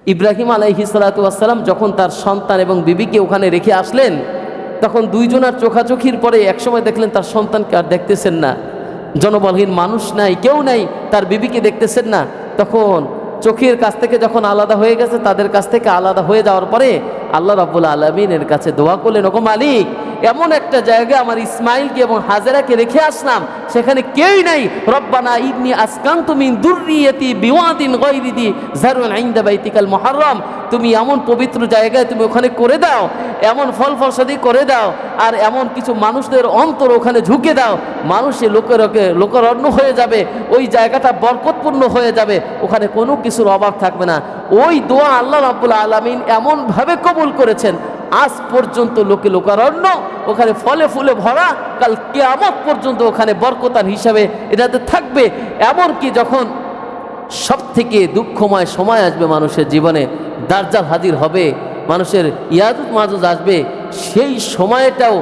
ইব্রাহিম আলাইহিস সালাতু ওয়াস সালাম যখন তার সন্তান এবং বিবিকে ওখানে রেখে আসলেন, তখন দুইজনার চোখাচোখির পরে একসময় দেখলেন তার সন্তানকে আর দেখতেছেন না, জনবলহীন মানুষ নাই, কেউ নাই, তার বিবিকে দেখতেছেন না। তখন চোখের কাছ থেকে যখন আলাদা হয়ে গেছে, তাদের কাছ থেকে আলাদা হয়ে যাওয়ার পরে আল্লাহ রাব্বুল আলামিনের কাছে দোয়া করলেন, ওগো মালিক, এমন একটা জায়গায় আমার ইসমাইলকে এবং হাজেরাকে রেখে আসলাম, সেখানে কেউই নাই। রব্বানা ইবনি আসকানতু মিন দুররিয়াতি বিওয়াদিন গায়রি দি যারউন ইনদা বাইতিকাল মুহাররম, তুমি এমন পবিত্র জায়গায় তুমি ওখানে করে দাও, এমন ফল ফসলি করে দাও, আর এমন কিছু মানুষদের অন্তর ওখানে ঝুঁকে দাও, মানুষে লোকারণ্য হয়ে যাবে, ওই জায়গাটা বরকতপূর্ণ হয়ে যাবে, ওখানে কোনো কিছুর অভাব থাকবে না। ওই দোয়া আল্লাহ রাব্বুল আলামিন এমনভাবে কবুল করেছেন, আজ পর্যন্ত লোকারণ্য, ওখানে ফলে ফুলে ভরা, কাল কিয়ামত পর্যন্ত ওখানে বরকতার হিসাবে এটাতে থাকবে। এমনকি যখন সব থেকে দুঃখময় সময় আসবে মানুষের জীবনে, দাজ্জাল হাজির হবে, মানুষের ইয়াজুজ মাজুজ আসবে, সেই সময়টাও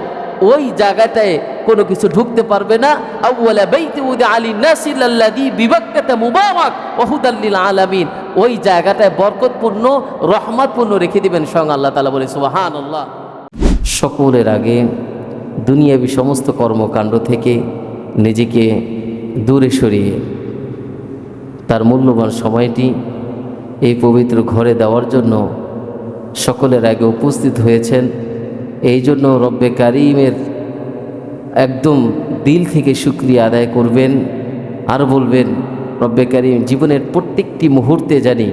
ওই জায়গাটায় কোনো কিছু ঢুকতে পারবে না। আউয়ালা বাইতি উদিআ লিন-নাসি আল্লাযী বিবাক্কাতা মুবারাক ওয়া হুদাল লিল আলামিন, ওই জায়গাটায় বরকতপূর্ণ, রহমতপূর্ণ রেখে দিবেন স্বয়ং আল্লাহ তাআলা। বলে সুবহানাল্লাহ। সকলের আগে দুনিয়াবি সমস্ত কর্মকাণ্ড থেকে নিজেকে দূরে সরিয়ে তার মূল্যবান সময়টি এই পবিত্র ঘরে দেওয়ার জন্য সকলের আগে উপস্থিত হয়েছেন। এই জন্য রব্বে কারিমের একদম দিল থেকে শুকরিয়া আদায় করবেন, আর বলবেন, রব্বে কারিম, জীবনের প্রত্যেকটি মুহূর্তে জানি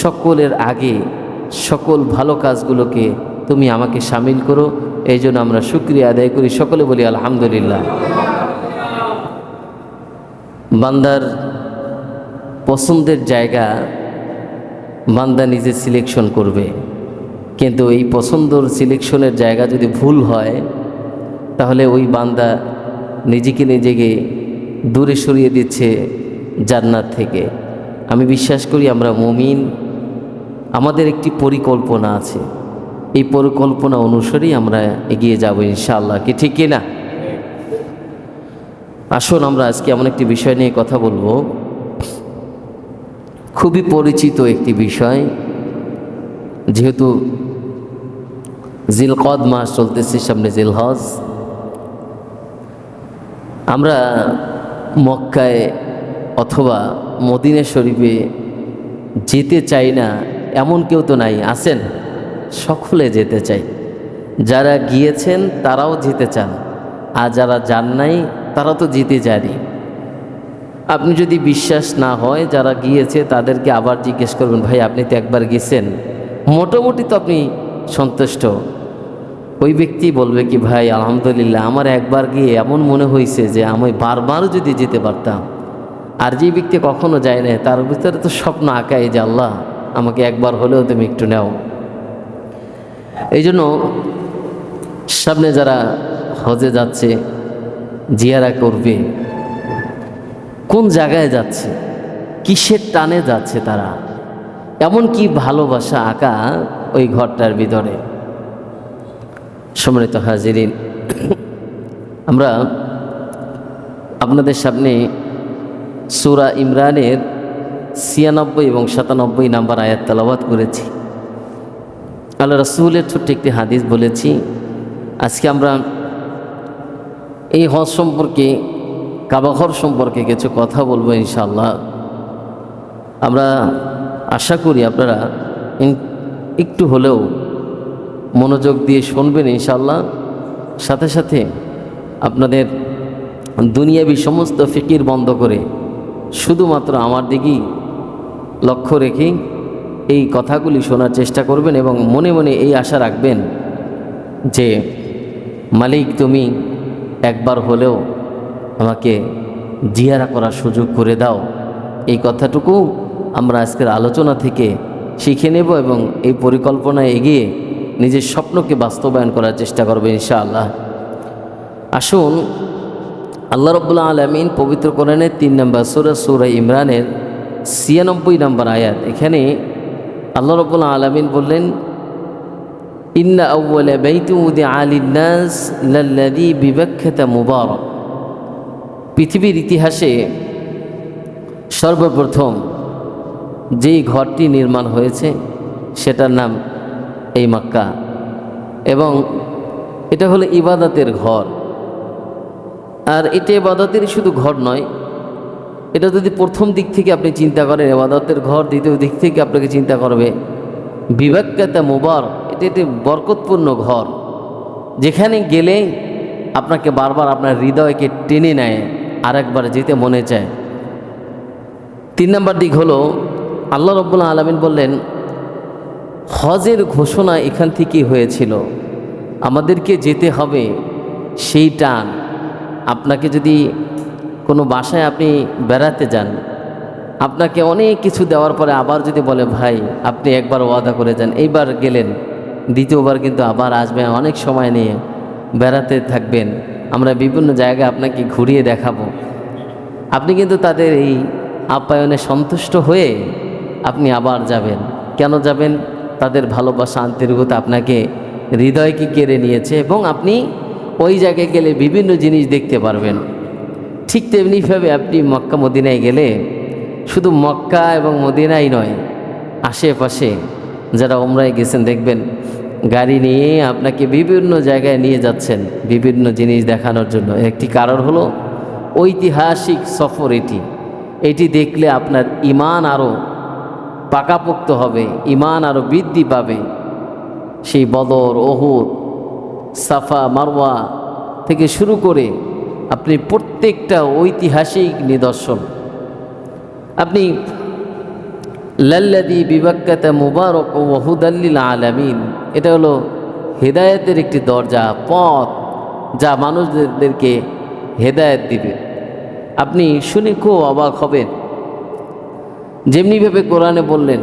সকলের আগে সকল ভালো কাজগুলোকে তুমি আমাকে শামিল করো। এই জন্য আমরা শুকরিয়া আদায় করি, সকলে বলি আলহামদুলিল্লাহ। বান্দার পছন্দের জায়গা বান্দা নিজে সিলেকশন করবে, কিন্তু এই পছন্দর সিলেকশনের জায়গা যদি ভুল হয়, তাহলে ওই বান্দা নিজেকে দূরে সরিয়ে দিচ্ছে জান্নাত থেকে। আমি বিশ্বাস করি আমরা মুমিন, আমাদের একটি পরিকল্পনা আছে, এই পরিকল্পনা অনুসারেই আমরা এগিয়ে যাব ইনশাআল্লাহ, কি ঠিক কিনা? আসুন আমরা আজকে এমন একটি বিষয় নিয়ে কথা বলবো, খুবই পরিচিত একটি বিষয়। যেহেতু জিলকদ মাস চলতেছে, সামনে জিলহজ, আমরা মক্কায় অথবা মদিনা শরীফে যেতে চাই না এমন কেউ তো নাই, আছেন? সকলে যেতে চাই। যারা গিয়েছেন তারাও যেতে চান, আর যারা যান নাই তারা তো যেতে চায়নি। আপনি যদি বিশ্বাস না হয়, যারা গিয়েছে তাদেরকে আবার জিজ্ঞেস করবেন, ভাই আপনি তো একবার গেছেন, মোটামুটি তো আপনি সন্তুষ্ট। ওই ব্যক্তি বলবে কি, ভাই আলহামদুলিল্লাহ, আমার একবার গিয়ে এমন মনে হয়েছে যে আমি বারবারও যদি যেতে পারতাম। আর যে ব্যক্তি কখনো যায় না, তার ভিতরে তো স্বপ্ন আঁকায় যে আল্লাহ আমাকে একবার হলেও তুমি একটু নাও। এই জন্য সামনে যারা হজে যাচ্ছে, জিয়ারা করবে, কোন জায়গায় যাচ্ছে, কিসের টানে যাচ্ছে তারা, এমন কি ভালোবাসা আঁকা ওই ঘরটার ভিতরে। সম্মানিত হাজিরিন, আমরা আপনাদের সামনে সূরা ইমরানের ৯৬ এবং ৯৭ নাম্বার আয়াত তেলাওয়াত করেছি। আল্লাহ রাসূলের ছোট্ট একটি হাদিস বলেছি। আজকে আমরা এই হজ সম্পর্কে, কাবাঘর সম্পর্কে কিছু কথা বলবো ইনশাআল্লাহ। আমরা আশা করি আপনারা একটু হলেও মনোযোগ দিয়ে শুনবেন ইনশাআল্লাহ। সাথে সাথে আপনাদের দুনিয়াবি সমস্ত ফিকির বন্ধ করে শুধুমাত্র আমার দিকেই লক্ষ্য রেখে এই কথাগুলি শোনার চেষ্টা করবেন, এবং মনে মনে এই আশা রাখবেন যে মালিক, তুমি একবার হলেও আমাকে জিয়ারা করার সুযোগ করে দাও। এই কথাটুকু আমরা আজকের আলোচনা থেকে শিখে নেব, এবং এই পরিকল্পনায় এগিয়ে নিজের স্বপ্নকে বাস্তবায়ন করার চেষ্টা করবে ইনশাআল্লাহ। আসুন, আল্লাহ রাব্বুল আলামিন পবিত্র কোরআনের ৩ নম্বর সূরা ইমরানের ৯৬ নম্বর আয়াত, এখানে আল্লাহ রাব্বুল আলামিন বললেন, ইন্না আউওয়ালা বাইতিন উদিআ লিন-নাস লাল্লাযী বিবাক্কাতা মুবারাক। পৃথিবীর ইতিহাসে সর্বপ্রথম যেই ঘরটি নির্মাণ হয়েছে সেটার নাম এই মক্কা, এবং এটা হলো ইবাদতের ঘর। আর এটা ইবাদতেরই শুধু ঘর নয়, এটা যদি প্রথম দিক থেকে আপনি চিন্তা করেন ইবাদতের ঘর, দ্বিতীয় দিক থেকে আপনাকে চিন্তা করবে বিবাক্কাতা মুবারক, এটা একটি বরকতপূর্ণ ঘর, যেখানে গেলে আপনাকে বারবার আপনার হৃদয়কে টেনে নেয়, আরেকবার যেতে মনে চায়। 3 নম্বর দিক হলো আল্লাহ রাব্বুল আলামিন বললেন হজের ঘোষণা এখান থেকেই হয়েছিল, আমাদেরকে যেতে হবে। সেই টান, আপনাকে যদি কোনো বাসায় আপনি বেড়াতে যান, আপনাকে অনেক কিছু দেওয়ার পরে আবার যদি বলে ভাই আপনি একবার ওয়াদা করে যান, এইবার গেলেন, দ্বিতীয়বার কিন্তু আবার আসবেন, অনেক সময় নিয়ে বেড়াতে থাকবেন, আমরা বিভিন্ন জায়গায় আপনাকে ঘুরিয়ে দেখাবো, আপনি কিন্তু তাদের এই আপ্যায়নে সন্তুষ্ট হয়ে আপনি আবার যাবেন। কেন যাবেন? তাদের ভালোবাসা, আন্তরিকতা আপনাকে হৃদয়কে কেড়ে নিয়েছে, এবং আপনি ওই জায়গায় গেলে বিভিন্ন জিনিস দেখতে পারবেন। ঠিক তেমনিভাবে আপনি মক্কা মদিনায় গেলে শুধু মক্কা এবং মদিনাই নয়, আশেপাশে যারা উমরায় গেছেন দেখবেন গাড়ি নিয়ে আপনাকে বিভিন্ন জায়গায় নিয়ে যাচ্ছেন বিভিন্ন জিনিস দেখানোর জন্য। একটি কারণ হলো ঐতিহাসিক সফর। এটি দেখলে আপনার ঈমান আরও পাকাপোক্ত হবে, ঈমান আরও বৃদ্ধি পাবে। সেই বদর, উহুদ, সাফা, মারওয়া থেকে শুরু করে আপনি প্রত্যেকটা ঐতিহাসিক নিদর্শন, আপনি লাল্লাযী বিবাক্কাতা মুবারাক ওয়া হুদাল লিল আলামিন, এটা হলো হেদায়েতের একটি দরজা, পথ, যা মানুষদেরকে হেদায়েত দিবে। আপনি শুনে খুব অবাক হবেন, যেমনিভাবে কোরআনে বললেন,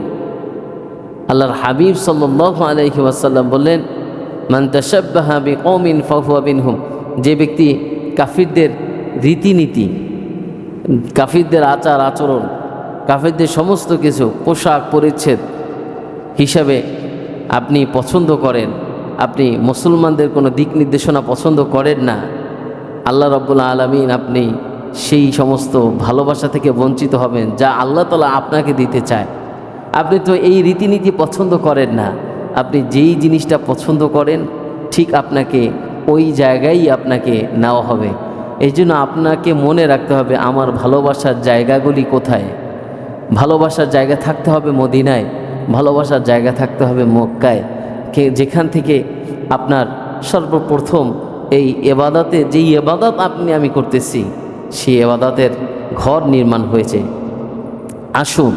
আল্লাহর হাবিব সাল্লাল্লাহু আলাইহি ওয়াসাল্লাম বললেন মান তাশাব্বাহা বিকওমিন ফাহুয়া মিনহুম, যে ব্যক্তি কাফিরদের রীতিনীতি, কাফিরদের আচার আচরণ, কাফিরদের সমস্ত কিছু পোশাক পরিচ্ছদ হিসাবে আপনি পছন্দ করেন, আপনি মুসলমানদের কোনো দিক নির্দেশনা পছন্দ করেন না, আল্লাহ রাব্বুল আলামিন আপনি সেই সমস্ত ভালোবাসা থেকে বঞ্চিত হবেন যা আল্লাহ তাআলা আপনাকে দিতে চায়। আপনি তো এই রীতিনীতি পছন্দ করেন না, আপনি যেই জিনিসটা পছন্দ করেন ঠিক আপনাকে ওই জায়গায় আপনাকে নেওয়া হবে। এই জন্য আপনাকে মনে রাখতে হবে আমার ভালোবাসার জায়গাগুলি কোথায়। ভালোবাসার জায়গা থাকতে হবে মদিনায়, ভালোবাসার জায়গা থাকতে হবে মক্কায়, যেখান থেকে আপনার সর্বপ্রথম এই এবাদতে, যেই এবাদত আমি করতেছি সেই এবাদতের ঘর নির্মাণ হয়েছে। আসুন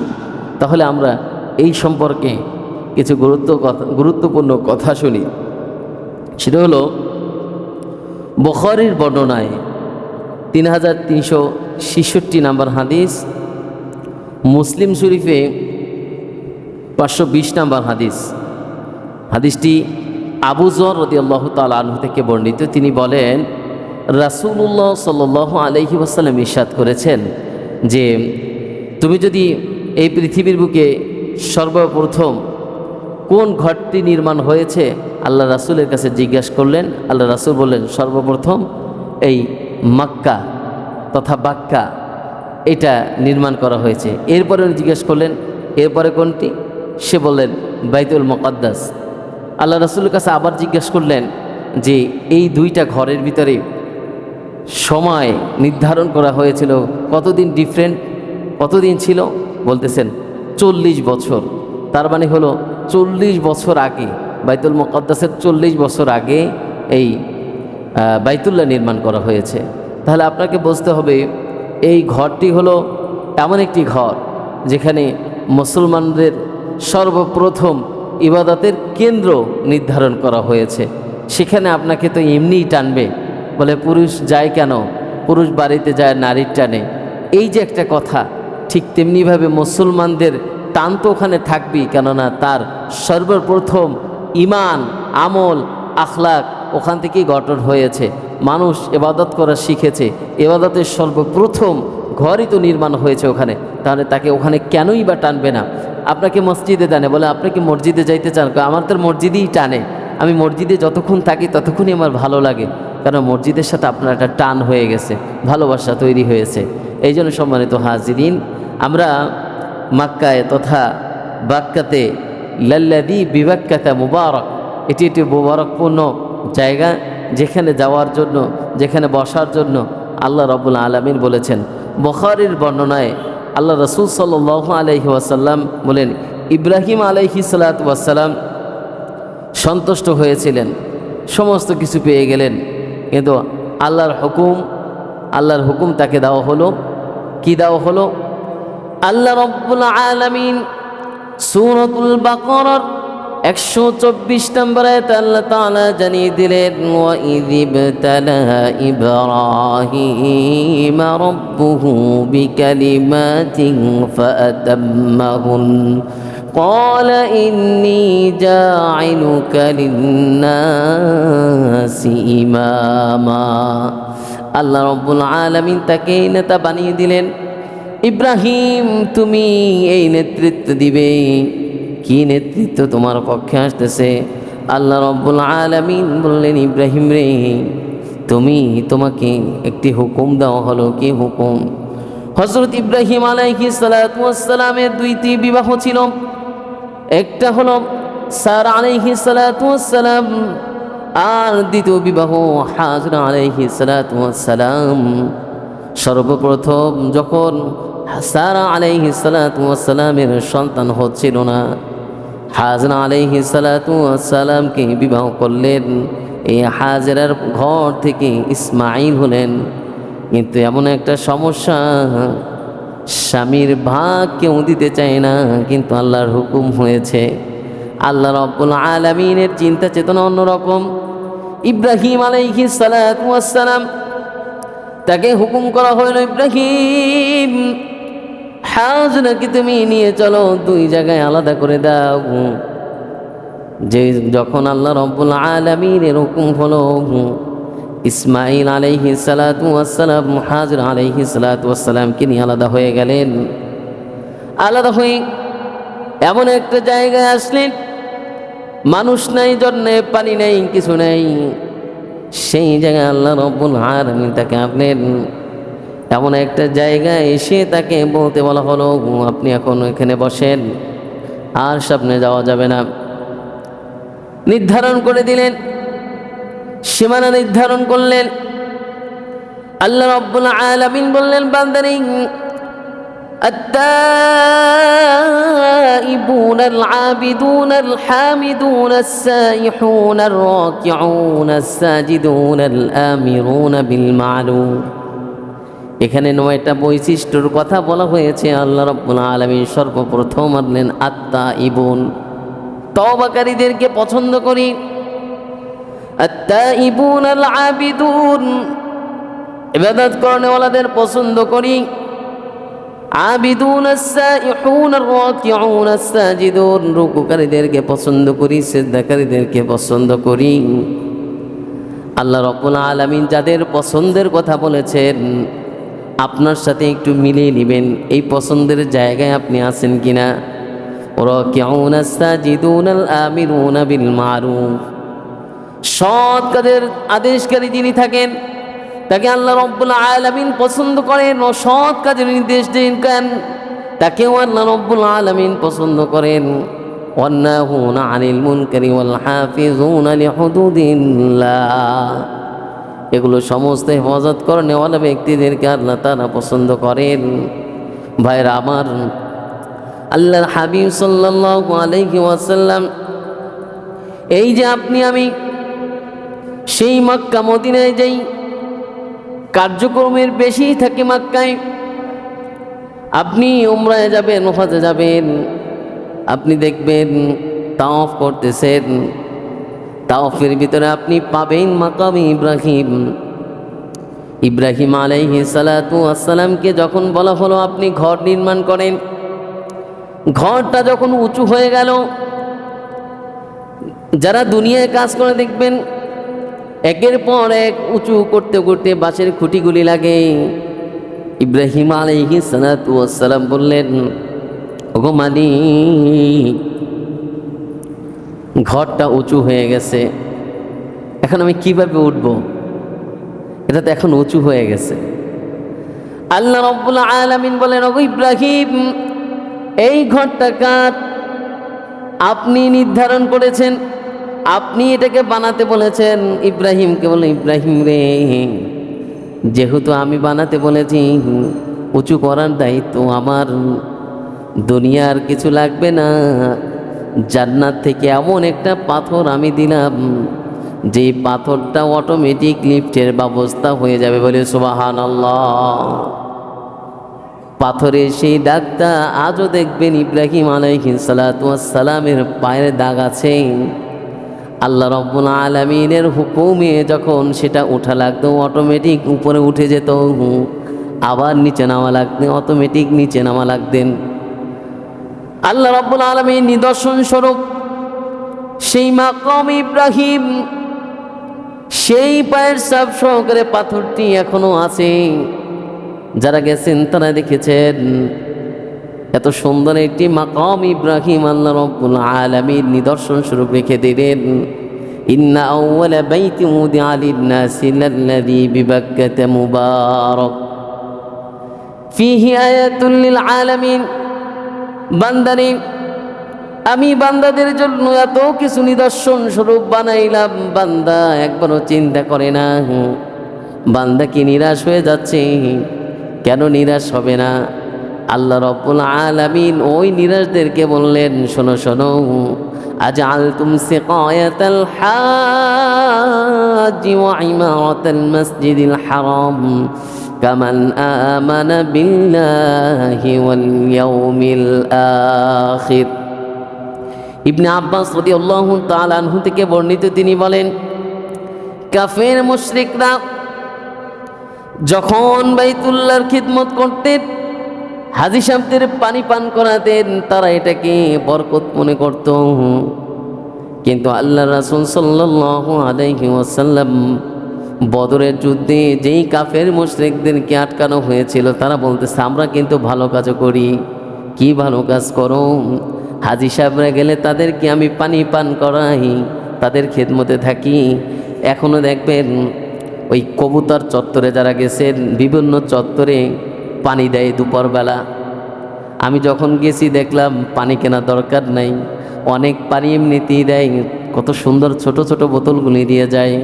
তাহলে আমরা এই সম্পর্কে কিছু গুরুত্বপূর্ণ কথা শুনি। সেটা হলো বুখারীর বর্ণনায় 3366 নম্বর হাদিস, মুসলিম শরীফে 520 নম্বর হাদিস। হাদিসটি আবু যর রাদিয়াল্লাহু তাআলা আনহু থেকে বর্ণিত। তিনি বলেন রাসূলুল্লাহ সাল্লাল্লাহু আলাইহি ওয়াসাল্লাম ইরশাদ করেছেন যে তুমি যদি এই পৃথিবীর বুকে সর্বপ্রথম কোন ঘরটি নির্মাণ হয়েছে আল্লাহ রাসূলের কাছে জিজ্ঞাসা করলেন, আল্লাহ রাসূল বললেন সর্বপ্রথম এই মক্কা তথা বাক্কা এটা নির্মাণ করা হয়েছে। এরপরে উনি জিজ্ঞেস করলেন এরপরে কোনটি? সে বললেন বাইতুল মুকাদ্দাস। আল্লাহ রাসূলের কাছে আবার জিজ্ঞেস করলেন যে এই দুইটা ঘরের ভিতরে সময় নির্ধারণ করা হয়েছিল কতদিন, ডিফারেন্ট কতদিন ছিল? বলতেছেন 40 বছর। তার মানে হলো 40 বছর আগে বাইতুল মুকাদ্দাসের 40 বছর আগে এই বাইতুল্লাহ নির্মাণ করা হয়েছে। তাহলে আপনাকে বুঝতে হবে এই ঘরটি হলো এমন একটি ঘর যেখানে মুসলমানদের সর্বপ্রথম ইবাদতের কেন্দ্র নির্ধারণ করা হয়েছে। সেখানে আপনাকে তো এমনিই টানবে, বলে পুরুষ যায় কেন, পুরুষ বাড়িতে যায় নারীর টানে, এই যে একটা কথা, ঠিক তেমনিভাবে মুসলমানদের টান তো ওখানে থাকবেই, কেননা তার সর্বপ্রথম ইমান, আমল, আখলাক ওখান থেকেই গঠন হয়েছে। মানুষ এবাদত করা শিখেছে, এবাদতের সর্বপ্রথম ঘরই তো নির্মাণ হয়েছে ওখানে, তাহলে তাকে ওখানে কেনই বা টানবে না? আপনাকে মসজিদে টানে, বলে আপনি কি মসজিদে যাইতে চান? আমার তো মসজিদেই টানে, আমি মসজিদে যতক্ষণ থাকি ততক্ষণই আমার ভালো লাগে, কারণ মসজিদের সাথে আপনার একটা টান হয়ে গেছে, ভালোবাসা তৈরি হয়েছে। এই জন্য সম্মানিত হাজিরিন, আমরা মক্কায় তথা বাক্কাতে লাল্লাযী বিবাক্কাতা মুবারক, এটি একটি মুবারকপূর্ণ জায়গা, যেখানে যাওয়ার জন্য, যেখানে বসার জন্য আল্লাহ রাব্বুল আলামিন বলেছেন। বুখারীর বর্ণনায় আল্লাহ রাসূল সাল্লাল্লাহু আলাইহি ওয়াসাল্লাম বলেন, ইব্রাহিম আলাইহিস সালাতু ওয়াস সালাম সন্তুষ্ট হয়েছিলেন, সমস্ত কিছু পেয়ে গেলেন, কিন্তু আল্লাহর হুকুম তাকে দেওয়া হলো। কি দেওয়া হলো? আল্লাহ রাব্বুল আলামিন সূরাতুল বাকারার 124 নম্বর আয়াতে আল্লাহ তাআলা জানিয়ে দিলেন, ওয়া ইযিবতালা ইব্রাহিম রাব্বুহু বিকালিমাতিন ফাআতাম্মাহুন قال إني جاعلك للناس إماما। আল্লাহ রাব্বুল আলামিন তাকে নেতা বানিয়ে দিলেন। ইব্রাহিম, তুমি এই নেতৃত্ব দিবে। কি নেতৃত্ব তোমার পক্ষে আসতেছে? আল্লাহ রাব্বুল আলামিন বললেন, ইব্রাহিম রে, তোমাকে একটি হুকুম দেওয়া হলো। কি হুকুম? হযরত ইব্রাহিম আলাইহিস সালাতু ওয়াস সালামের দুইটি বিবাহ ছিল। একটা হলো সারা আলাইহিস সালাতু ওয়াস সালাম, আর দ্বিতীয় বিবাহ হাজরা আলাইহিস সালাতু ওয়াস সালাম। সর্বপ্রথম যখন সারা আলাইহিস সালাতু ওয়াস সালামের সন্তান হচ্ছিল না, হাজরা আলাইহিস সালাতু ওয়াস সালামকে বিবাহ করলেন। এই হাজরার ঘর থেকে ইসমাঈল হলেন। কিন্তু এমন একটা সমস্যা, স্বামীর ভাগ কেউ দিতে চায় না, কিন্তু আল্লাহর হুকুম হয়েছে। আল্লাহ রাব্বুল আলামিনের চিন্তা চেতনা অন্যরকম। ইব্রাহিম আলাইহিস সালাতু ওয়াস সালাম, তাকে হুকুম করা হলো, ইব্রাহিম, হাজরাকে তুমি নিয়ে চলো, দুই জায়গায় আলাদা করে দাও। যে যখন আল্লাহ রাব্বুল আলামিনের হুকুম হলো, ইসমাঈল আলাইহিস সালাতু ওয়াস সালাম হাজরা আলাইহিস সালাতু ওয়াস সালামকে নিয়ে আলাদা হয়ে গেলেন। আলাদা হয়ে এমন একটা জায়গায় আসলেন, মানুষ নাই, জন্যে পানি নেই, কিছু নেই। সেই জায়গায় আল্লাহ রাব্বুল আলামিন তাকে আনলেন। এমন একটা জায়গায় এসে তাকে বলতে বলা হলো, আপনি এখন এখানে বসেন, আর সামনে যাওয়া যাবে না। নির্ধারণ করে দিলেন, সীমানা নির্ধারণ করলেন। আল্লাহ রাব্বুল আলামিন বললেন, বান্দারে, التائبون العابدون الحامدون السائحون الراكعون الساجدون الآمرون بالمعروف। এখানে 9টা বৈশিষ্ট্যর কথা বলা হয়েছে। আল্লাহ রাব্বুল আলামিন সর্বপ্রথম আনলেন আত-তাইবুন, তওবাকারীদেরকে পছন্দ করি। আত-তাইবুন আল-আবিদুন, ইবাদত করনেওয়ালাদের পছন্দ করি। আবিদুন আস-সাইহুন আর-রাকিউন আস-সাজিদুন, রুকুকারীদেরকে পছন্দ করি, সিজদাকারীদেরকে পছন্দ করি। আল্লাহ রাব্বুল আলামিন যাদের পছন্দের কথা বলেছেন, আপনার সাথে একটু মিলিয়ে নেবেন, এই পছন্দের জায়গায় আপনি আছেন কিনা। রাকিউন আস-সাজিদুন আল-আমিরুনা বিল মারুফ, সৎ কাজের আদেশকারী যিনি থাকেন, তাকে আল্লাহ রাব্বুল আলামিন পছন্দ করেন। ও সৎ কাজের নির্দেশ দেন, তাকেও আল্লাহ রাব্বুল আলামিন পছন্দ করেন। ওয়ান্নাহুনা আনিল মুনকারি ওয়াল হাফিজুনা লিহুদুদিল্লাহ, এগুলো সমস্ত হেফাজত করনেওয়ালা ব্যক্তিদেরকে আল্লাহ তাআলা পছন্দ করেন। ভাইরা আমার, আল্লাহর হাবিব সাল্লাল্লাহু আলাইহি ওয়াসাল্লাম, এই যে আপনি আমি সেই মক্কা মদিনায় যাই, কার্যক্রমের বেশি থাকে মক্কায়। আপনি উমরায় যাবেন, হজে যাবেন, আপনি দেখবেন তাওয়াফ করতেছেন, তাওয়াফের ভিতরে আপনি পাবেন মাকাম ইব্রাহিম। ইব্রাহিম আলাইহিস সালাতু ওয়াস সালামকে যখন বলা হলো আপনি ঘর নির্মাণ করেন, ঘরটা যখন উঁচু হয়ে গেল, যারা দুনিয়ায় কাজ করে দেখবেন একের পর এক উঁচু করতে করতে বাঁশের খুঁটিগুলি লাগে। ইব্রাহিম আলাইহিস সালাতু ওয়াস সালাম বললেন, ওগো মালিক, ঘরটা উঁচু হয়ে গেছে, এখন আমি কিভাবে উঠব? এটা তো এখন উঁচু হয়ে গেছে। আল্লাহ রাব্বুল আলামিন বলেন, ওগো ইব্রাহিম, এই ঘরটা কার? আপনি নির্ধারণ করেছেন, আপনি এটাকে বানাতে বলেছেন। ইব্রাহিমকে বলে, ইব্রাহিম রে, যেহেতু আমি বানাতে বলেছি, উঁচু করার দায়িত্ব আমার। দুনিয়ার কিছু লাগবে না, জান্নাত থেকে এমন একটা পাথর আমি দিলাম, যে পাথরটা অটোমেটিক লিফটের ব্যবস্থা হয়ে যাবে। বলে সুবহানাল্লাহ। পাথরের সেই দাগটা আজও দেখবেন ইব্রাহিম আলাইহিস সালাতু ওয়াস সালামের পায়ের দাগ আছে। আল্লাহ রাব্বুল আলামিনের হুকুমে যখন সেটা ওঠা লাগতো, অটোমেটিক উপরে উঠে যেত, আবার নিচে নামা লাগতেন, অটোমেটিক নিচে নামা লাগতেন। আল্লাহ রাব্বুল আলামিন নিদর্শন স্বরূপ সেই মাকাম ইব্রাহিম, সেই পায়ের ছাপ সহকারে পাথরটি এখনো আছে। যারা গেছেন তারা দেখেছেন এত সুন্দর একটি মাকাম ইব্রাহিম আল্লাহ রাব্বুল আলামিন নিদর্শন স্বরূপ রেখে দিলেন। ইন্না আউওয়ালা বাইতিন উদিআ লিন-নাসি লাল্লাযী বিবাক্কাতা মুবারাক ফীহি আয়াতুল লিল আলামিন। বান্দারে, আমি বান্দাদের জন্য এত কিছু নিদর্শন স্বরূপ বানাইলাম, বান্দা একবারও চিন্তা করে না। বান্দা কি নিরাশ হয়ে যাচ্ছে? কেন নিরাশ হবে না? আল্লাহ রাব্বুল আলামিন ওই নিরাশদেরকে বললেন, শোনো শোনো, আজআলতুম সিকায়াতাল হাজ্জি ওয়া ইমারাতাল মাসজিদিল হারাম কামান আমানা বিল্লাহি ওয়াল ইয়াউমিল আখির। ইবনে আব্বাস রাদিয়াল্লাহু তাআলা আনহু থেকে বর্ণিত, তিনি বলেন, কাফের মুশরিকরা যখন বাইতুল্লাহর খিদমত করতেন, হাজী সাহেবদের পানি পান করাতেন, তারা এটাকে বরকত মনে করত। কিন্তু আল্লাহ রাসূল সাল্লাল্লাহু আলাইহি ওয়াসাল্লাম বদরের যুদ্ধে যেই কাফের মুশরিকদেরকে আটকানো হয়েছিল, তারা বলতেছে, আমরা কিন্তু ভালো কাজও করি। কি ভালো কাজ করো? হাজী সাহেবরা গেলে তাদেরকে আমি পানি পান করাই, তাদের খেদমতে থাকি। এখনও দেখবেন ওই কবুতর চত্বরে যারা গেছেন, বিভিন্ন চত্বরে পানি দেয় দুপুরবেলা। আমি যখন গেছি দেখলাম পানি কেনা দরকার নাই, অনেক পানি এমনিতেই দেয়, কত সুন্দর ছোট ছোট বোতলগুলি দিয়ে যায়।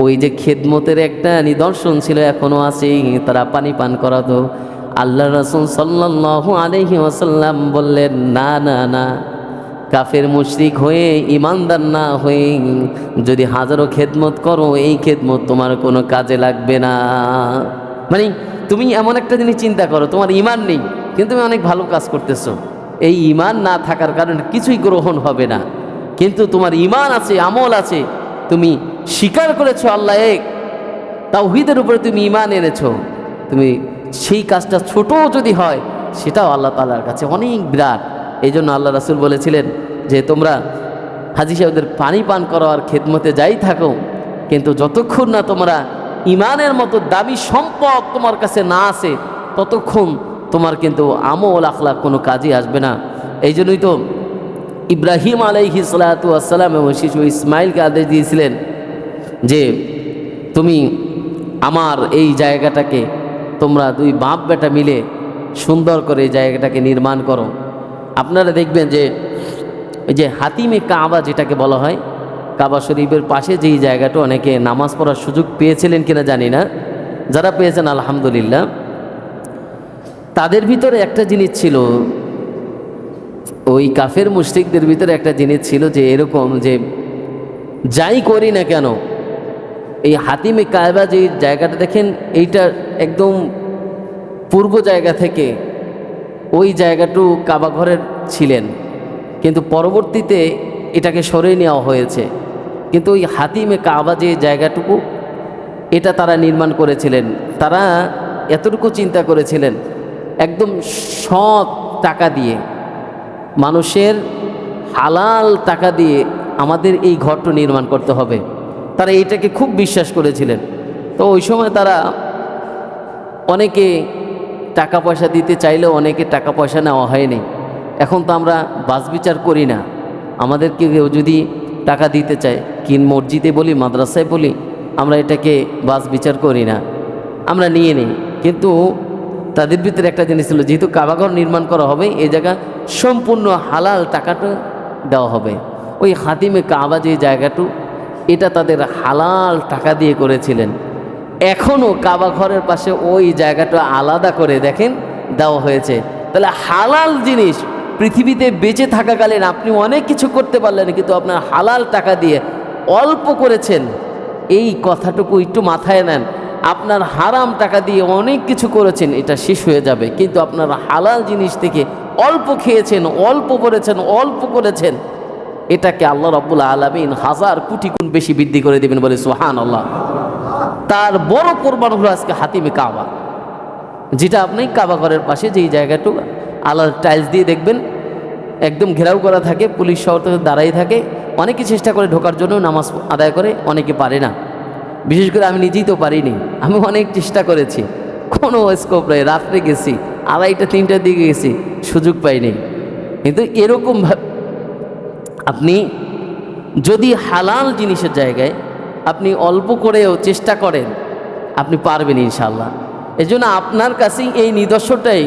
ওই যে খেদমতের একটা নিদর্শন ছিল, এখনও আছে, তারা পানি পান করাতো। আল্লাহ রাসূল সাল্লাল্লাহু আলাইহি ওয়াসাল্লাম বললেন, না না না, কাফের মুশরিক হয়ে, ইমানদার না হয়ে যদি হাজারো খেদমত করো, এই খেদমত তোমার কোনো কাজে লাগবে না। মানে তুমি এমন একটা জিনিস চিন্তা করো, তোমার ইমান নেই কিন্তু তুমি অনেক ভালো কাজ করতেছো, এই ইমান না থাকার কারণে কিছুই গ্রহণ হবে না। কিন্তু তোমার ইমান আছে, আমল আছে, তুমি স্বীকার করেছো আল্লাহ এক, তাওহীদের উপরে তুমি ইমান এনেছো, তুমি সেই কাজটা ছোট যদি হয়, সেটাও আল্লাহ তাআলার কাছে অনেক বিরাট। এই জন্য আল্লাহ রাসূল বলেছিলেন যে তোমরা হাজী সাহেবদের পানি পান করো আর খেদমতে যাই থাকো, কিন্তু যতক্ষণ না তোমরা ইমানের মতো দামি সম্পদ তোমার কাছে না আসে, ততক্ষণ তোমার কিন্তু আমল আখলাক কোনো কাজে আসবে না। এই জন্যই তো ইব্রাহিম আলাইহিস সালাতু ওয়াস সালাম এবং শিশু ইসমাইলকে আদেশ দিয়েছিলেন যে তুমি আমার এই জায়গাটাকে, তোমরা দুই বাপ বেটা মিলে সুন্দর করে এই জায়গাটাকে নির্মাণ করো। আপনারা দেখবেন যে ওই যে হাতিমে কাবা যেটাকে বলা হয়, কাবা শরীফের পাশে যেই জায়গাটা, অনেকে নামাজ পড়ার সুযোগ পেয়েছিলেন কিনা জানি না, যারা পেয়েছেন আলহামদুলিল্লাহ। তাদের ভিতরে একটা জিনিস ছিল, ওই কাফের মুশরিকদের ভিতরে একটা জিনিস ছিল যে এরকম যে যাই করি না কেন, এই হাতিমে কাবা যে জায়গাটা দেখেন, এইটা একদম পূর্ব জায়গা থেকে ওই জায়গাটু কাবা ঘরের ছিলেন, কিন্তু পরবর্তীতে এটাকে সরিয়ে নেওয়া হয়েছে। কিন্তু ওই হাতিমে কাবা যে জায়গাটুকু, এটা তারা নির্মাণ করেছিলেন। তারা এতটুকু চিন্তা করেছিলেন, একদম সৎ টাকা দিয়ে, মানুষের হালাল টাকা দিয়ে আমাদের এই ঘরটা নির্মাণ করতে হবে। তারা এইটাকে খুব বিশ্বাস করেছিলেন। তো ওই সময় তারা অনেকে টাকা পয়সা দিতে চাইলেও অনেকে টাকা পয়সা নেওয়া হয়নি। এখন তো আমরা বাস বিচার করি না, আমাদেরকে কেউ যদি টাকা দিতে চায়, কিন মসজিদে বলি, মাদ্রাসায় বলি, আমরা এটাকে বাস বিচার করি না, আমরা নিয়ে নিই। কিন্তু তাদের ভিতরে একটা জিনিস ছিল, যেহেতু কাবাঘর নির্মাণ করা হবে এই জায়গা সম্পূর্ণ হালাল টাকাটা দেওয়া হবে। ওই খাতিমে কাবা যে জায়গাটু এটা তাদের হালাল টাকা দিয়ে করেছিলেন। এখনও কাবা ঘরের পাশে ওই জায়গাটা আলাদা করে দেখেন দেওয়া হয়েছে। তাহলে হালাল জিনিস পৃথিবীতে বেঁচে থাকাকালীন আপনি অনেক কিছু করতে পারলেন, কিন্তু আপনার হালাল টাকা দিয়ে অল্প করেছেন, এই কথাটুকু একটু মাথায় নেন। আপনার হারাম টাকা দিয়ে অনেক কিছু করেছেন, এটা শেষ হয়ে যাবে, কিন্তু আপনার হালাল জিনিস থেকে অল্প খেয়েছেন, অল্প করেছেন, এটাকে আল্লাহ রাব্বুল আলামিন 1000 কোটি গুণ বেশি বৃদ্ধি করে দেবেন, বলে সুবহানাল্লাহ। তার বড় প্রমাণ হলো আজকে হাতিমে কাবা, যেটা আপনি কাবা ঘরের পাশে যেই জায়গাটু আলাদা টাইলস দিয়ে দেখবেন একদম ঘেরাও করা থাকে, পুলিশ শহর থেকে দাঁড়াই থাকে। অনেকে চেষ্টা করে ঢোকার জন্য, নামাজ আদায় করে, অনেকে পারে না। বিশেষ করে আমি নিজেই তো পারিনি, আমি অনেক চেষ্টা করেছি, কোনো স্কোপ নেই। রাত্রে গেছি, 2:30-3টার দিকে গেছি, সুযোগ পাইনি। কিন্তু এরকম আপনি যদি হালাল জিনিসের জায়গায় আপনি অল্প করেও চেষ্টা করেন, আপনি পারবেন ইনশাল্লাহ। এই জন্য আপনার কাছেই এই নিদর্শনটাই,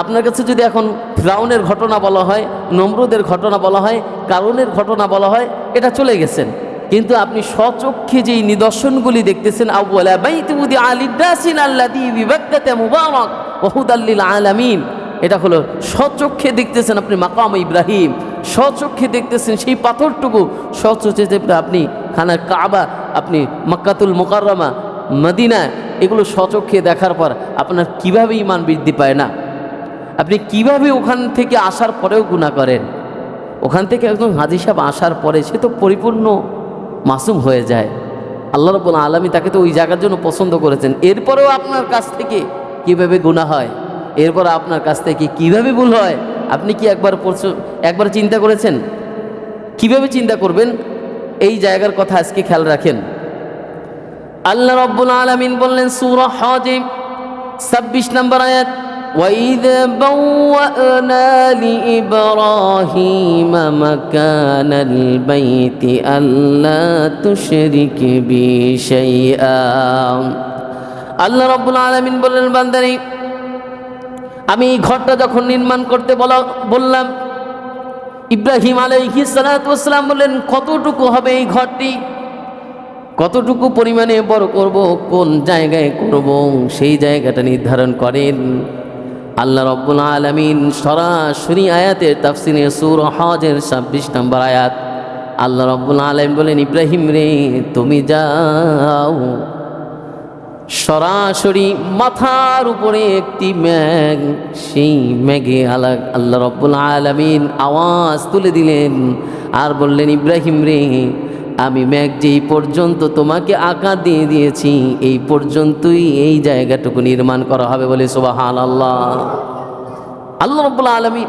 আপনার কাছে যদি এখন ফিরআউনের ঘটনা বলা হয়, নমরুদের ঘটনা বলা হয়, কারুনের ঘটনা বলা হয়, এটা চলে গেছেন। কিন্তু আপনি স্বচক্ষে যেই নিদর্শনগুলি দেখতেছেন, আউয়ালা বাইতি উদিআ লিন-নাসি আল্লাযী বিবাক্কাতা মুবারাক ওয়া হুদাল লিল আলামিন, এটা হলো স্বচক্ষে দেখতেছেন আপনি মাকাম ইব্রাহিম, স্বচক্ষে দেখতেছেন সেই পাথরটুকু, স্বচক্ষে আপনি খানা কাবা, আপনি মক্কাতুল মুকাররমা, মদিনা, এগুলো স্বচক্ষে দেখার পর আপনার কিভাবে ঈমান বৃদ্ধি পায় না? আপনি কিভাবে ওখান থেকে আসার পরেও গুনাহ করেন? ওখান থেকে একজন হাজী সাহেব আসার পরে সে তো পরিপূর্ণ মাসুম হয়ে যায়। আল্লাহ রাব্বুল আলামিন তাকে তো ওই জায়গার জন্য পছন্দ করেছেন। এরপরেও আপনার কাছ থেকে কিভাবে গুনাহ হয়, এরপর আপনার কাছ থেকে কিভাবে ভুল হয়, আপনি কি একবার চিন্তা করেছেন? কিভাবে চিন্তা করবেন? এই জায়গার কথা আজকে খেয়াল রাখেন। আল্লাহ রাব্বুল আলামিন বললেন সূরা হজ 26 নম্বর আয়াত, وَإِذْ بَوَّأْنَا لِإِبْرَاهِيمَ مَكَانَ الْبَيْتِ أَلَّا تُشْرِكْ بِي شَيْئًا। আল্লাহ রাব্বুল আলামিন বললেন, বান্দারে আমি এই ঘরটা যখন নির্মাণ করতে বললাম, ইব্রাহিম আলাইহিস সালাতু ওয়াস সালাম বললেন কতটুকু হবে এই ঘরটি, কতটুকু পরিমাণে বড় করব, কোন জায়গায় করব, সেই জায়গাটা নির্ধারণ করেন। আল্লাহ রাব্বুল আলামিন সরাসরি আয়াতের তাফসিরে সূরা হজের 26 নম্বর আয়াত, আল্লাহ রাব্বুল আলামিন বলেন, ইব্রাহিম রে তুমি যাও, সরাসরি মাথার উপরে একটি মেঘ, সেই মেঘে আল্লাহ রাব্বুল আলামিন আওয়াজ তুলে দিলেন আর বললেন, ইব্রাহিম রে আমি মেঘ যেই পর্যন্ত তোমাকে আকার দিয়ে দিয়েছি এই পর্যন্তই এই জায়গাটুকু নির্মাণ করা হবে, বলে সুবহানাল্লাহ। আল্লাহ রাব্বুল আলামিন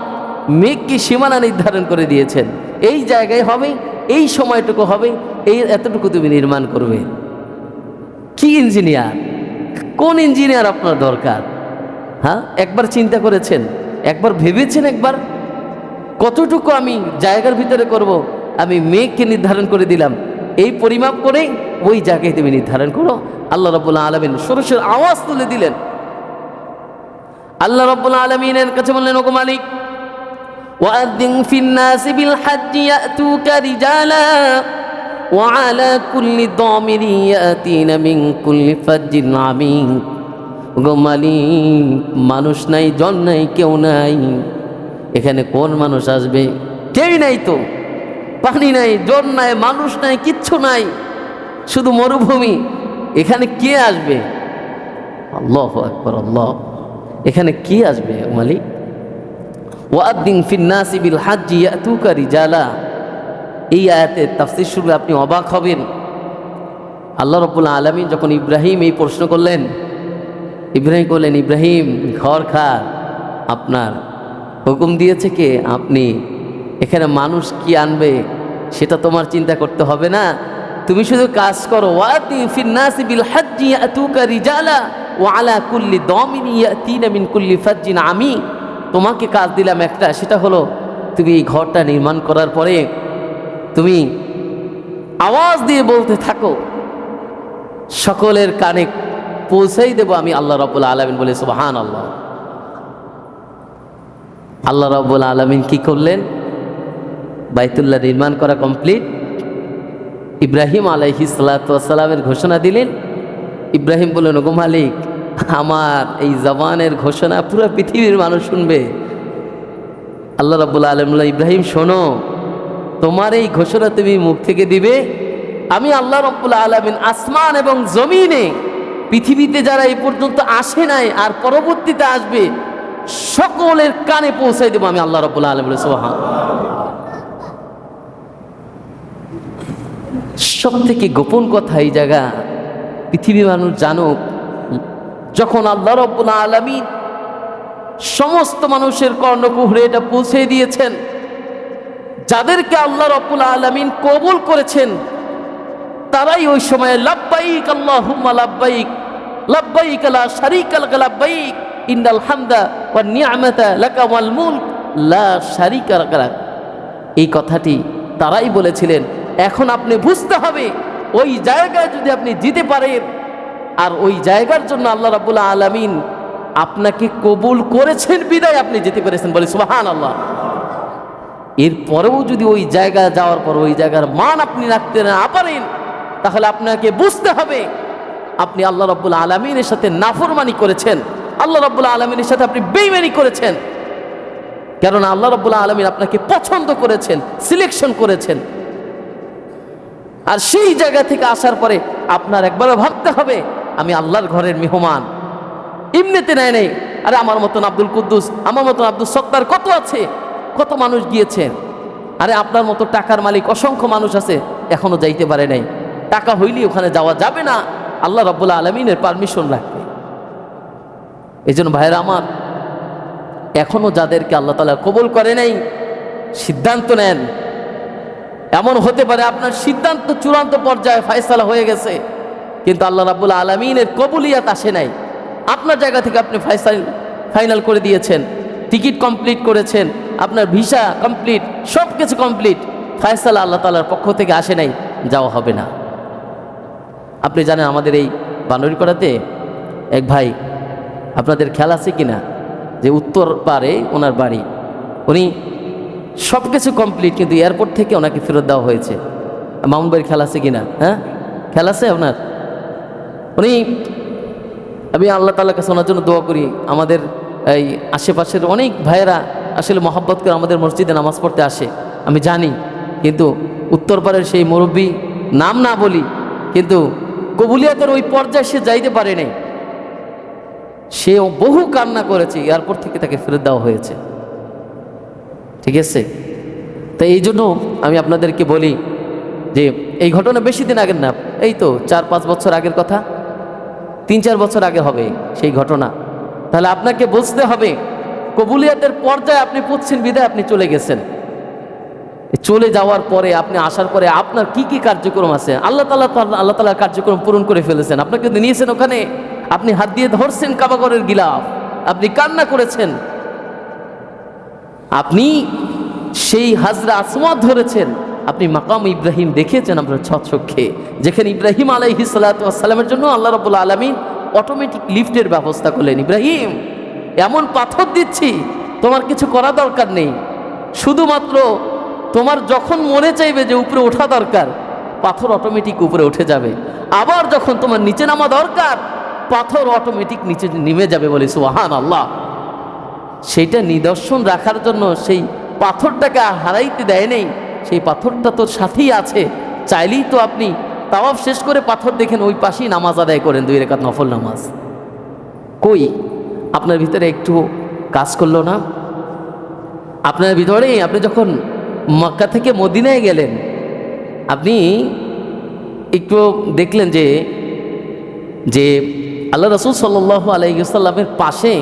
মেঘকে সীমানা নির্ধারণ করে দিয়েছেন, এই জায়গায় হবে, এই সময়টুকু হবে, এই এতটুকু তুমি নির্মাণ করবে। কি ইঞ্জিনিয়ার, কোন ইঞ্জিনিয়ার আপনার দরকার? হ্যাঁ, একবার চিন্তা করেছেন, একবার ভেবেছেন, একবার কতটুকু আমি জায়গার ভিতরে করব, আমি মেঘকে নির্ধারণ করে দিলাম, এই পরিমাপ করে ওই জায়গায় তুমি নির্ধারণ করো। আল্লাহ রাব্বুল আলামিন সরাসরি আওয়াজ তুলে দিলেন। আল্লাহ রাব্বুল আলামিনের কাছে বললেন, ওগো মালিক, ওয়াআযিন ফিন নাসি বিল হাজ্জি ইয়াতুকা রিজালা ওয়া আলা কুল্লি দামিরি ইয়াতিনা মিন কুল্লি ফাজ্জিন আমিক। ওগো মালিক, মানুষ নাই, জন নাই, কেউ নাই, এখানে কোন মানুষ আসবে? কেউই নাই তো, পানি নাই, জন নাই, মানুষ নাই, কিচ্ছু নাই, শুধু মরুভূমি, এখানে কে আসবে? আল্লাহু আকবার, আল্লাহ, এখানে কে আসবে মালিক? ওয়াআযিন ফিন নাসি বিল হাজ্জি ইয়াতুকা রিজালা, এই আয়াতের তাফসীর শুনলে আপনি অবাক হবেন। আল্লাহ রাব্বুল আলামিন যখন ইব্রাহিম এই প্রশ্ন করলেন, ইব্রাহিম বললেন, ইব্রাহিম ঘর খার আপনার, হুকুম দিয়েছে কে? আপনি। এখানে মানুষ কি আনবে সেটা তোমার চিন্তা করতে হবে না, তুমি শুধু কাজ করো। ওয়াআযিন ফিন নাসি বিল হাজ্জি ইয়াতুকা রিজালা ওয়া আলা কুল্লি দামিন ইয়াতিনা মিন কুল্লি ফাজ্জিন আমিক। তোমাকে কাজ দিলাম একটা, সেটা হলো তুমি এই ঘরটা নির্মাণ করার পরে তুমি আওয়াজ দিয়ে বলতে থাকো, সকলের কানে পৌঁছাই দেব আমি আল্লাহ রাব্বুল আলামিন, বলে সুবহানাল্লাহ। আল্লাহ রাব্বুল আলামিন কি করলেন? বাইতুল্লাহ নির্মাণ করা কমপ্লিট। ইব্রাহিম আলাইহিস সালাতু ওয়াস সালামের ঘোষণা দিলেন। ইব্রাহিম বললেন, ওগো মালিক, আমার এই জবানের ঘোষণা পুরো পৃথিবীর মানুষ শুনবে। আল্লাহ রাব্বুল আলামিন বললেন, ইব্রাহিম শোনো, তোমার এই ঘোষণা তুমি মুখ থেকে দিবে, আমি আল্লাহ রাব্বুল আলামিন আসমান এবং জমিনে পৃথিবীতে যারা এই পর্যন্ত আসে নাই আর পরবর্তীতে আসবে সকলের কানে পৌঁছাই দেবো আমি আল্লাহ রাব্বুল আলামিন। সুবহানাল্লাহ। সব থেকে গোপন কথা এই জায়গা পৃথিবীর মানুষ জানুক, যখন আল্লাহ রাব্বুল আলামিন সমস্ত মানুষের কর্ণকুহরে এটা পৌঁছে দিয়েছেন, যাদেরকে আল্লাহ রাব্বুল আলামিন কবুল করেছেন তারাই ওই সময় লাব্বাইক আল্লাহুম্মা লাব্বাইক, লাব্বাইক লা শারীকা লাক লাব্বাইক, ইন্নাল হামদা ওয়ান নি'মাতা লাকা ওয়াল মুলক লা শারীকা লাক, এই কথাটি তারাই বলেছিলেন। এখন আপনি বুঝতে হবে, ওই জায়গায় যদি আপনি যেতে পারেন, আর ওই জায়গার জন্য আল্লাহ রাব্বুল আলামিন আপনাকে কবুল করেছেন বিদায় আপনি যেতে পেরেছেন, বলে সুবহানাল্লাহ। এরপরেও যদি ওই জায়গা যাওয়ার পর ওই জায়গার মান আপনি রাখতে না পারেন, তাহলে আপনাকে বুঝতে হবে আপনি আল্লাহ রাব্বুল আলামিনের সাথে নাফরমানি করেছেন, আল্লাহ রাব্বুল আলামিনের সাথে আপনি বেঈমানি করেছেন। কারণ আল্লাহ রাব্বুল আলামিন আপনাকে পছন্দ করেছেন, সিলেকশন করেছেন। আর সেই জায়গা থেকে আসার পরে আপনার একবারও ভাবতে হবে, আমি আল্লাহর ঘরের মেহমান। এমনিতে নেয় নেই, আরে আমার মতন আব্দুল কুদ্দুস, আমার মতন আব্দুল সত্তার কত আছে, কত মানুষ গিয়েছেন। আরে আপনার মতো টাকার মালিক অসংখ্য মানুষ আছে, এখনো যাইতে পারে নাই। টাকা হইলেই ওখানে যাওয়া যাবে না, আল্লাহ রাব্বুল আলামিনের পারমিশন লাগবে। এই জন্য ভাইয়েরা আমার, এখনো যাদেরকে আল্লাহ তাআলা কবুল করে নাই, সিদ্ধান্ত নেন। এমন হতে পারে আপনার সিদ্ধান্ত চূড়ান্ত পর্যায়ে ফয়সালা হয়ে গেছে, কিন্তু আল্লাহ রাব্বুল আলামিনের কবুলিয়াত আসে নাই। আপনার জায়গা থেকে আপনি ফাইনাল করে দিয়েছেন, টিকিট কমপ্লিট করেছেন, আপনার ভিসা কমপ্লিট, সব কিছু কমপ্লিট, ফয়সালা আল্লাহ তাআলার পক্ষ থেকে আসে নাই, যাওয়া হবে না। আপনি জানেন আমাদের এই বানরিপাড়াতে এক ভাই, আপনাদের খেয়াল আছে কিনা, যে উত্তর পারে ওনার বাড়ি, উনি সব কিছু কমপ্লিট, কিন্তু এয়ারপোর্ট থেকে ওনাকে ফেরত দেওয়া হয়েছে। মামুন ভাইয়ের খেয়াল আছে কিনা? হ্যাঁ, খেয়াল আছে আপনার? আমি আল্লাহ তাআলার কাছে ওনার জন্য দোয়া করি। আমাদের এই আশেপাশের অনেক ভাইয়েরা আসলে মহব্বত করে আমাদের মসজিদে নামাজ পড়তে আসে, আমি জানি। কিন্তু উত্তরপাড়ের সেই মুরব্বী, নাম না বলি, কিন্তু কবুলিয়াতের ওই পর্যায়ে সে যাইতে পারে নাই। সে বহু কান্না করেছে, এয়ারপোর্ট থেকে তাকে ফেরত দেওয়া হয়েছে। ঠিক আছে? তাই এই জন্য আমি আপনাদেরকে বলি যে এই ঘটনা বেশি দিন আগের না, এই তো 4-5 বছর আগের কথা, 3-4 বছর আগে হবে সেই ঘটনা। তাহলে আপনাকে বুঝতে হবে, কবুলিয়াতের পর্যায়ে আপনি পৌঁছছেন বিদায় আপনি চলে গেছেন। চলে যাওয়ার পরে আপনি আসার পরে আপনার কি কি কার্যক্রম আছে, আল্লাহ তাআলার কার্যক্রম পূরণ করে ফেলেছেন। আপনাকে নিয়েছেন ওখানে, আপনি হাত দিয়ে ধরছেন কাবাগরের গিলাফ, আপনি কান্না করেছেন, আপনি সেই হাজরা আসওয়াদ ধরেছেন, আপনি মাকাম ইব্রাহিম দেখেছেন আপনার চক্ষে, যেখানে ইব্রাহিম আলাইহিস সালাতু ওয়াস সালামের জন্য আল্লাহ রাব্বুল আলামিন অটোমেটিক লিফটের ব্যবস্থা করলেন। ইব্রাহিম, এমন পাথর দিচ্ছি, তোমার কিছু করা দরকার নেই, শুধুমাত্র তোমার যখন মনে চাইবে যে উপরে ওঠা দরকার, পাথর অটোমেটিক উপরে উঠে যাবে। আবার যখন তোমার নিচে নামা দরকার, পাথর অটোমেটিক নিচে নেমে যাবে, বলে সুবহানাল্লাহ। সেইটা নিদর্শন রাখার জন্য সেই পাথরটাকে হারাইতে দেয় নেই, সেই পাথরটা তোর সাথেই আছে। চাইলেই তো আপনি তাওয়াফ শেষ করে পাথর দেখেন, ওই পাশেই নামাজ আদায় করেন, 2 রাকাত নফল নামাজ। কই আপনার ভিতরে একটু কাজ করলো না? আপনার ভিতরে আপনি যখন মক্কা থেকে মদিনায় গেলেন, আপনি একটু দেখলেন যে আল্লাহ রাসূল সাল্লাল্লাহু আলাইহি ওয়াসাল্লামের পাশে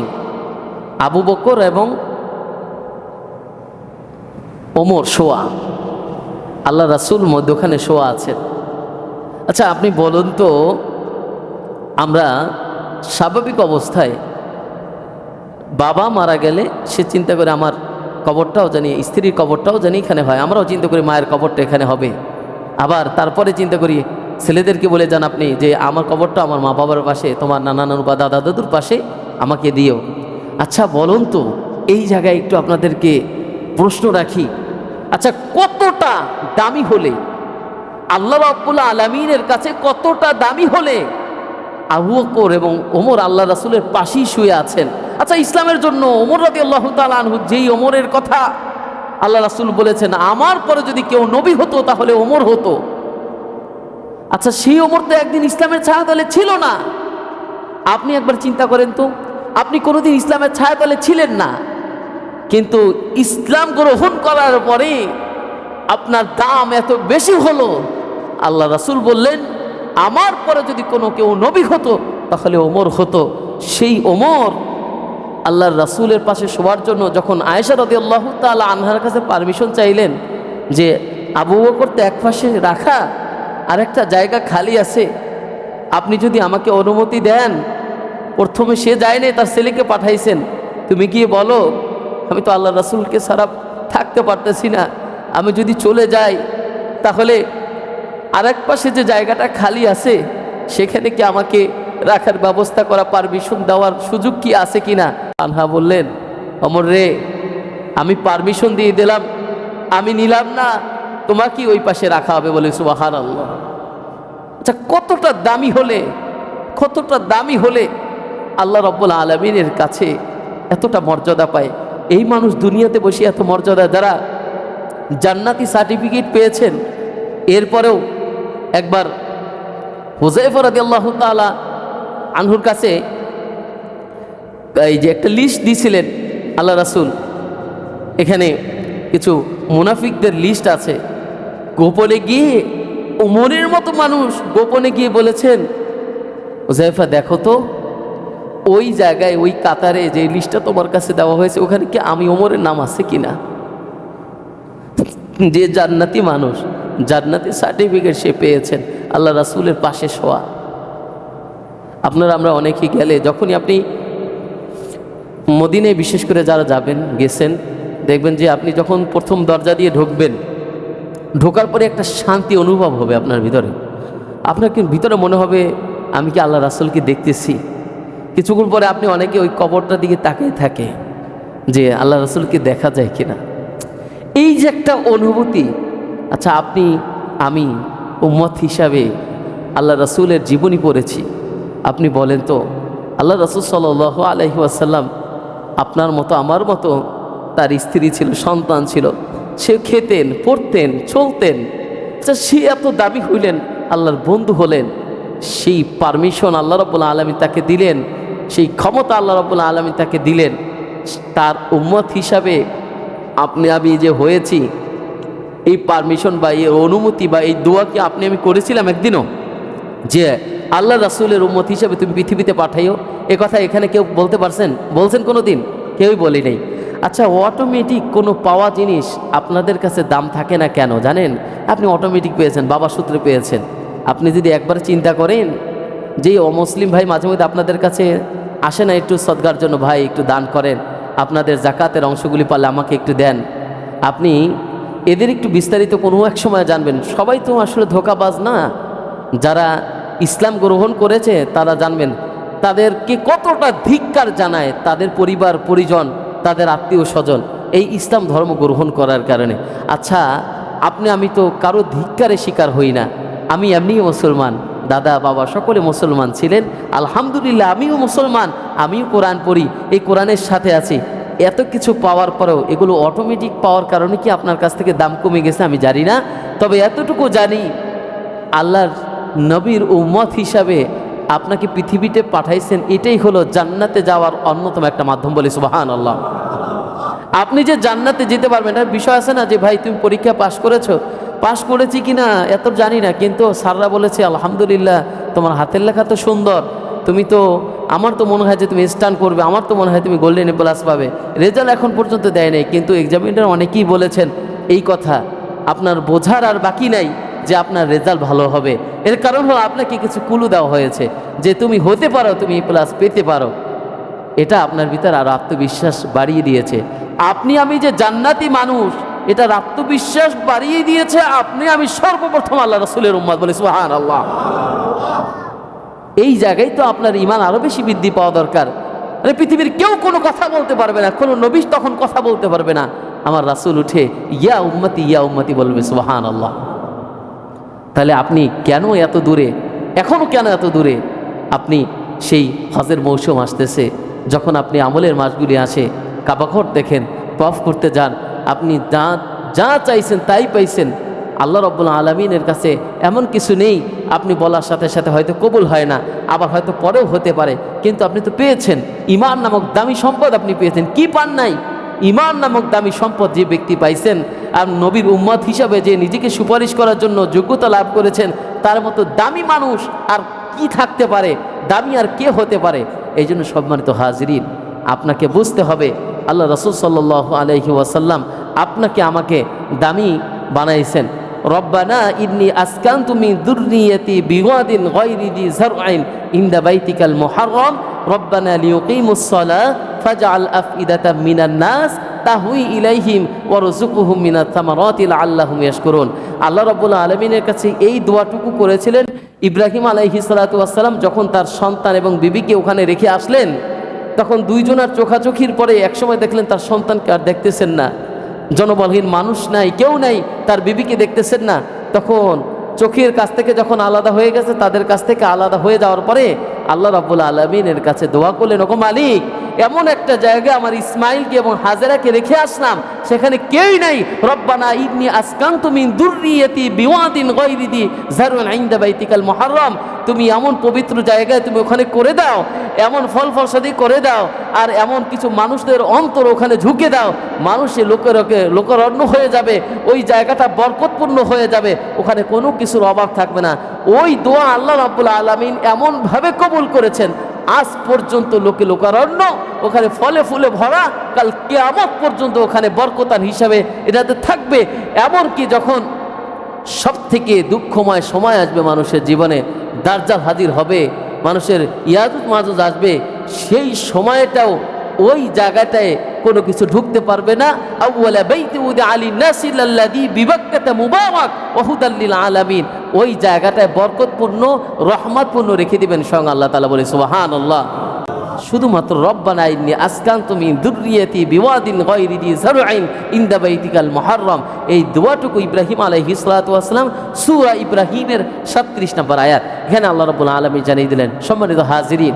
আবু বকর এবং ওমর শোয়া, আল্লাহ রাসূল মধ্যখানে শোয়া আছেন। আচ্ছা আপনি বলুন তো, আমরা স্বাভাবিক অবস্থায় বাবা মারা গেলে সে চিন্তা করে আমার কবরটাও জানি, স্ত্রীর কবরটাও জানি এখানে হয়, আমরাও চিন্তা করি মায়ের কবরটা এখানে হবে। আবার তারপরে চিন্তা করি ছেলেদেরকে বলে যান আপনি যে আমার কবরটা আমার মা বাবার পাশে, তোমার নানা নানু বা দাদা দাদুর পাশে আমাকে দিও। আচ্ছা বলুন তো, এই জায়গায় একটু আপনাদেরকে প্রশ্ন রাখি, আচ্ছা কতটা দামি হলে, আল্লাহ রাব্বুল আলামিনের কাছে কতটা দামি হলে আবু বকর এবং ওমর আল্লাহ রাসূলের পাশেই শুয়ে আছেন? আচ্ছা ইসলামের জন্য ওমর রাদিয়াল্লাহু তাআলা আনহু, যেই ওমরের কথা আল্লাহ রাসূল বলেছেন আমার পরে যদি কেউ নবী হতো তাহলে ওমর হতো, আচ্ছা সেই ওমর তো একদিন ইসলামের ছায়াতলে ছিল না। আপনি একবার চিন্তা করেন তো, আপনি কোনোদিন ইসলামের ছায়াতলে ছিলেন না, কিন্তু ইসলাম গ্রহণ করার পরে আপনার দাম এত বেশি হলো, আল্লাহ রাসূল বললেন আমার পরে যদি কেউ নবী হতো তাহলে ওমর হতো। সেই ওমর আল্লাহর রাসূলের পাশে শোয়ার জন্য যখন আয়েশা রাদিয়াল্লাহু তাআলা আনহার কাছে পারমিশন চাইলেন যে আবু বকর তো এক পাশে রাখা আর একটা জায়গা খালি আছে, আপনি যদি আমাকে অনুমতি দেন, প্রথমে সে যায়নি, তার ছেলেকে পাঠাইছেন, তুমি গিয়ে বলো আমি তো আল্লাহ রাসূলকে ছাড়া থাকতে পারতেছি না, আমি যদি চলে যাই তাহলে আরেক পাশে যে জায়গাটা খালি আছে সেখানে কি আমাকে রাখার ব্যবস্থা করা, পারমিশন দেওয়ার সুযোগ কি আছে কিনা? আনহা বললেন ওমর রে, আমি পারমিশন দিয়ে দিলাম, আমি নিলাম না, তোমাকে ওই পাশে রাখা হবে বলে। সুবহানাল্লাহ। আচ্ছা কতটা দামি হলে, কতটা দামি হলে আল্লাহ রাব্বুল আলামিনের কাছে এতটা মর্যাদা পায়? এই মানুষ দুনিয়াতে বসে এত মর্যাদা, যারা জান্নাতি সার্টিফিকেট পেয়েছেন, এরপরেও একবার হুযায়ফা রাদিয়াল্লাহু তাআলা আনহুর কাছে এই যে একটা লিস্ট দিয়েছিলেন আল্লাহ রাসূল, এখানে কিছু মুনাফিকদের লিস্ট আছে, গোপনে গিয়ে ওমরের মতো মানুষ গোপনে গিয়ে বলেছেন হুযায়ফা দেখো তো ওই জায়গায় ওই কাতারে যে লিস্টটা তোমার কাছে দেওয়া হয়েছে ওখানে কি আমি ওমরের নাম আছে কিনা? যে জান্নাতি মানুষ, জান্নাতি সার্টিফিকেট সে পেয়েছেন আল্লাহ রাসূলের পাশে শোয়া। আপনারা আমরা অনেকেই গেলে, যখনই আপনি মদিনায় বিশেষ করে যারা যাবেন গেছেন, দেখবেন যে আপনি যখন প্রথম দরজা দিয়ে ঢুকবেন, ঢোকার পরে একটা শান্তি অনুভব হবে আপনার ভিতরে। আপনার কি ভিতরে মনে হবে আমি কি আল্লাহ রাসূলকে দেখতেছি? কিছুক্ষণ পরে আপনি অনেকে ওই কবরটার দিকে তাকিয়ে থাকে যে আল্লাহ রাসূলকে দেখা যায় কিনা। এই যে একটা অনুভূতি, আচ্ছা আপনি আমি উম্মত হিসাবে আল্লাহ রাসূলের জীবনী পড়েছি, আপনি বলেন তো আল্লাহ রাসূল সাল্লাল্লাহু আলাইহি ওয়াসাল্লাম আপনার মতো আমার মতো তার স্ত্রী ছিল, সন্তান ছিল, সে খেতেন পড়তেন চলতেন, আচ্ছা সে এত দাবি হইলেন, আল্লাহর বন্ধু হলেন, সেই পারমিশন আল্লাহ রাব্বুল আলামিন তাকে দিলেন, সেই ক্ষমতা আল্লাহ রাব্বুল আলামিন তাকে দিলেন। তার উম্মত হিসাবে আপনি আমি যে হয়েছি, এই পারমিশন বা এই অনুমতি বা এই দোয়া কি আপনি আমি করেছিলাম একদিনও যে আল্লাহ রাসূলের উম্মত হিসাবে তুমি পৃথিবীতে পাঠাইও? এ কথা এখানে কেউ বলতে পারছেন? বলছেন কোনো দিন? কেউই বলি নাই। আচ্ছা অটোমেটিক কোনো পাওয়া জিনিস আপনাদের কাছে দাম থাকে না কেন জানেন? আপনি অটোমেটিক পেয়েছেন, বাবা সূত্রে পেয়েছেন। আপনি যদি একবার চিন্তা করেন যে অমুসলিম ভাই মাঝে মধ্যে আপনাদের কাছে আসে না একটু সদকার জন্য, ভাই একটু দান করেন, আপনাদের জাকাতের অংশগুলি পারলে আমাকে একটু দেন, আপনি এদের একটু বিস্তারিত কোনো এক সময় জানবেন। সবাই তো আসলে ধোঁকাবাজ না, যারা ইসলাম গ্রহণ করেছে তারা জানবেন তাদেরকে কতটা ধিক্কার জানায় তাদের পরিবার পরিজন, তাদের আত্মীয় স্বজন এই ইসলাম ধর্ম গ্রহণ করার কারণে। আচ্ছা আপনি আমি তো কারো ধিক্কারে শিকার হই না, আমি এমনিই মুসলমান, দাদা বাবা সকলে মুসলমান ছিলেন, আলহামদুলিল্লাহ আমিও মুসলমান, আমিও কোরআন পড়ি, এই কোরআনের সাথে আছি। এত কিছু পাওয়ার পরেও এগুলো অটোমেটিক পাওয়ার কারণে কি আপনার কাছ থেকে দাম কমে গেছে আমি জানি না, তবে এতটুকু জানি আল্লাহর নবীর উম্মত হিসাবে আপনাকে পৃথিবীতে পাঠাইছেন, এটাই হলো জান্নাতে যাওয়ার অন্যতম একটা মাধ্যম। বলি সুবহানাল্লাহ। আপনি যে জান্নাতে যেতে পারবেন এটার বিষয় আছে না যে ভাই তুমি পরীক্ষা পাশ করেছো, পাশ করেছি কিনা এত জানি না, কিন্তু স্যাররা বলেছে আলহামদুলিল্লাহ তোমার হাতের লেখা তো সুন্দর, তুমি তো আমার তো মনে হয় যে তুমি স্টান করবে, আমার তো মনে হয় তুমি গোল্ডেন এ প্লাস পাবে। রেজাল্ট এখন পর্যন্ত দেয় নাই, কিন্তু এক্সামিনার অনেকেই বলেছেন এই কথা, আপনার বোঝার আর বাকি নাই যে আপনার রেজাল্ট ভালো হবে। এর কারণ হলো আপনাকে কিছু কুলু দেওয়া হয়েছে যে তুমি হতে পারো, তুমি এ প্লাস পেতে পারো। এটা আপনার ভিতর আরও আত্মবিশ্বাস বাড়িয়ে দিয়েছে। আপনি আমি যে জান্নাতি মানুষ এটার আত্মবিশ্বাস বাড়িয়ে দিয়েছে আপনি আমি সর্বপ্রথম আল্লাহ রাসূলের উম্মত। বলি সুবহানাল্লাহ। এই জায়গায় তো আপনার ঈমান আরও বেশি বৃদ্ধি পাওয়া দরকার। মানে পৃথিবীর কেউ কোনো কথা বলতে পারবে না, কোনো নবী তখন কথা বলতে পারবে না। আমার রাসূল উঠে ইয়া উম্মতি বলবে, সুবহানাল্লাহ। তাহলে আপনি কেন এত দূরে, এখনও কেন এত দূরে? আপনি সেই হজের মৌসুম আসতেছে, যখন আপনি আমলের মাসগুলি আসে, কাবাঘর দেখেন, তওয়াফ করতে যান, আপনি যা চাইছেন তাই পাইছেন। আল্লাহ রাব্বুল আলামিনের কাছে এমন কিছু নেই আপনি বলার সাথে সাথে হয়তো কবুল হয় না, আবার হয়তো পরেও হতে পারে, কিন্তু আপনি তো পেয়েছেন। ঈমান নামক দামি সম্পদ আপনি পেয়েছেন। কি পান নাই? ঈমান নামক দামি সম্পদ যে ব্যক্তি পাইছেন, আর নবীর উম্মত হিসাবে যে নিজেকে সুপারিশ করার জন্য যোগ্যতা লাভ করেছেন, তার মতো দামি মানুষ আর কি থাকতে পারে? দামি আর কে হতে পারে? এই জন্য সম্মানিত হাজিরিন, আপনাকে বুঝতে হবে আল্লাহ রাসূল সাল্লাল্লাহু আলাইহি ওয়াসাল্লাম আপনাকে আমাকে দামি বানাইছেন। রব্বানা ইন্নী আসকানতু মিন যুররিয়্যাতি বিওয়াদিন গায়রি যি যারআইন ইনদা বাইতিকাল মুহাররম রব্বানা লিয়ুকিমুস সালাহ ফাজআল আফইদাতাম মিনান নাস তাহউই ইলাইহিম ওয়ারযুকহুম মিনাত তামারাতি লাআল্লাহুম ইয়াশকুরুন। আল্লাহ রাব্বুল আলামিনের কাছে এই দোয়াটুকু করেছিলেন ইব্রাহিম আলাইহিস সালাতু ওয়াস সালাম, যখন তার সন্তান এবং বিবিকে ওখানে রেখে আসলেন। তখন দুইজনার চোখাচোখির পরে একসময় দেখলেন তার সন্তানকে আর দেখতেছেন না, জনবলহীন মানুষ নাই, কেউ নাই, তার বিবিকে দেখতেছেন না। তখন চোখের কাছ থেকে যখন আলাদা হয়ে গেছে, তাদের কাছ থেকে আলাদা হয়ে যাওয়ার পরে আল্লাহ রাব্বুল আলামিনের কাছে দোয়া করলেন, ওগো মালিক, এমন একটা জায়গায় আমার ইসমাইলকে এবং হাজেরাকে রেখে আসলাম, সেখানে কেউই নাই। রব্বানা ইন্নী আসকানতু মিন যুররিয়্যাতি বিওয়াদিন গায়রি যি যারউন ইনদা বাইতিকাল মুহাররম, তুমি এমন পবিত্র জায়গায় তুমি ওখানে করে দাও, এমন ফল ফলসাদি করে দাও, আর এমন কিছু মানুষদের অন্তর ওখানে ঝুঁকে দাও, মানুষের লোকারণ্য হয়ে যাবে, ওই জায়গাটা বরকতপূর্ণ হয়ে যাবে, ওখানে কোনো কিছুর অভাব থাকবে না। ওই দোয়া আল্লাহ রাব্বুল আলামিন এমনভাবে কবুল করেছেন, আজ পর্যন্ত লোকারণ্য ওখানে ফলে ফুলে ভরা, কাল কিয়ামত পর্যন্ত ওখানে বরকতান হিসাবে এটাতে থাকবে। এমনকি যখন সব থেকে দুঃখময় সময় আসবে মানুষের জীবনে, দাজ্জাল হাজির হবে, মানুষের ইয়াজুজ মাজুজ আসবে, সেই সময়টাও ওই জায়গাটায় কোনো কিছু ঢুকতে পারবে না। আউয়ালা বাইতি উদি আলী নাসিল্লাযী বিবাক্কাতা মুবারাক ওয়া হুদাল লিল আলামিন, ওই জায়গাটায় বরকতপূর্ণ রহমতপূর্ণ রেখে দিবেন স্বয়ং আল্লাহ তাআলা। বলে সুবহানাল্লাহ। শুধুমাত্র রব্বানা ইন্নী আসকানতু মিন যুররিয়্যাতি বিওয়াদিন গায়রি যি যারআইন ইনদা বাইতিকাল মুহাররম, এই দোয়াটুকু ইব্রাহিম আলাইহিস সালাতু ওয়াস সালাম সূরা ইব্রাহিমের 37 নম্বর আয়াত, এখানে আল্লাহ রাব্বুল আলামিন জানিয়ে দিলেন। সম্মানিত হাজিরিন,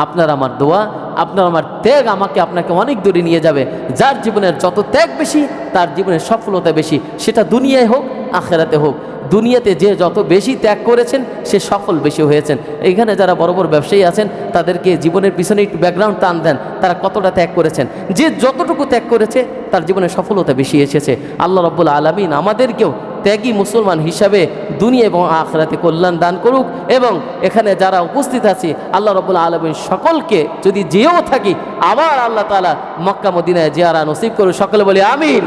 আপনার আমার দোয়া, আপনার আমার ত্যাগ আমাকে আপনাকে অনেক দূরে নিয়ে যাবে। যার জীবনের যত ত্যাগ বেশি, তার জীবনের সফলতা বেশি, সেটা দুনিয়ায় হোক আখিরাতে হোক। দুনিয়াতে যে যত বেশি ত্যাগ করেছেন, সে সফল বেশি হয়েছেন। এখানে যারা বড় বড় ব্যবসায়ী আছেন, তাদেরকে জীবনের পিছনে একটু ব্যাকগ্রাউন্ড টান দেন, তারা কতটা ত্যাগ করেছেন। যে যতটুকু ত্যাগ করেছে, তার জীবনে সফলতা বেশি এসেছে। আল্লাহ রাব্বুল আলামিন আমাদেরকেও ত্যাগী মুসলমান হিসাবে দুনিয়া এবং আখিরাতে কল্যাণ দান করুক। এবং এখানে যারা উপস্থিত আছি, আল্লাহ রাব্বুল আলামিন সকলকে, যদি যেও থাকি, আবার আল্লাহ তাআলা মক্কা মদিনায় জিয়ারা নসিব করুক। সকলে বলি আমিন।